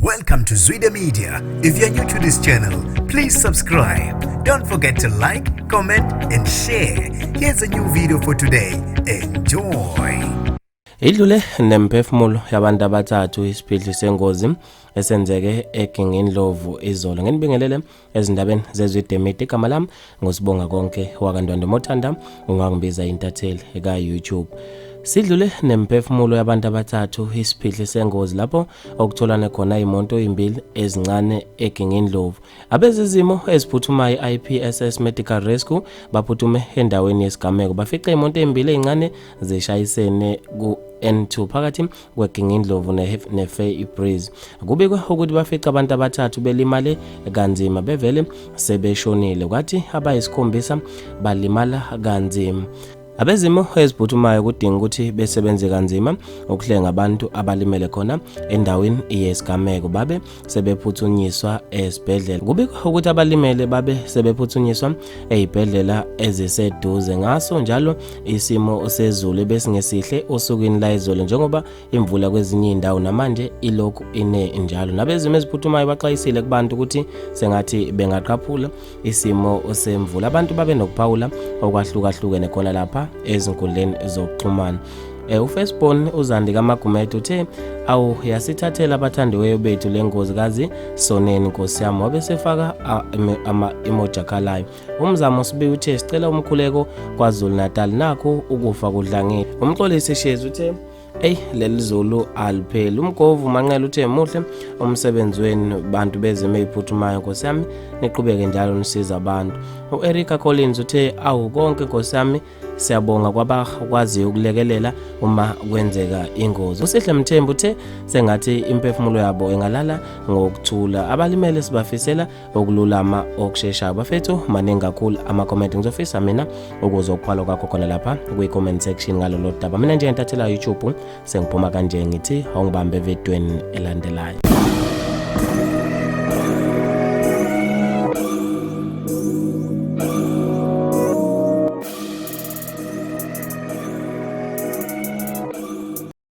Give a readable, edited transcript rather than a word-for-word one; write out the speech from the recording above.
Welcome to zwide-media. If you're new to this channel, please subscribe. Don't forget to like, comment and share. Here's a new video for today. Enjoy. Idlule nemphefumulo yabantu abathathu isiphihle sengozi esenzeke eGingindlovu izolo. Nginibingelele ezindabeni zezwide-media. Igama lami ngosibonga konke wakandwandwe Mothanda, ungangibiza intatheli eka YouTube. Sidlule nemphefumulo yabantu abathathu isiphihle sengozi lapho okutholana khona imoto ezimbili ezincane eGingindlovu. Abezizimo eziphuthumayo IPSS Medical Rescue baphuthume endaweni yesigameko bafica imoto ezimbili ezincane zishayisene ku N2 phakathi kweGingindlovu neFay Breeze. Kubikwa ukuthi bafica abantu abathathu belimale kanzima bevele sebeshonile kwathi abayisikhombisa balimala kanzima. Abezimo eziphuthumayo kudinga ukuthi besebenze kanzima ukuhlenga abantu abalimele khona endaweni yesigameko babe sebephuthunyiswa esibhedlela. Kubikwa ukuthi abalimele babe sebephuthunyiswa ezibhedlela eziseduze. Ngaso njalo isimo sezulu besingesihle osukwini la izolo njengoba imvula kwezinye indawo namanje ilokhu ine njalo. Nabezimo eziphuthumayo baxwayisile kubantu ukuthi sengathi bengaqaphula isimo semvula. Abantu babe nokuphawula okwahlukahlukene khona lapha ezinkundleni zokuxhumana. uFacebook uZandi kaMagumede uthe awu yasithathela abathandiweyo bethu lengozikazi soneni Nkosi yami wabe sefaka emoji akhalayo. Umzamo sibe uthe sicela umkhuleko kwaZulu Natal nakho ukufa kudlangile. Umxolisi Shezi uthe leli zulu alipheli. Umgovu Manqele uthe muhle umsebenzi wenu bantu bezimo eziphuthumayo Nkosi yami niqhubeke njalo nisiza abantu. uErika Collins uthe awu konke Nkosi yami siyabonga kwabakwazi ukulekelela uma kwenzeka ingozi. Usihle Mthembu uthe sengathi imphefumulo yabo engalala ngokuthula. Abalimele sibafisela okululama okusheshayo. Bafethu maningi kakhulu ama-comment ngizofisa mina ukuzokuphala kwakho khona lapha kwi-comment section ngalo lo daba. Mina nje ngitathela YouTube sengiphuma kanje ngithi awungibambe evidweni elandelayo.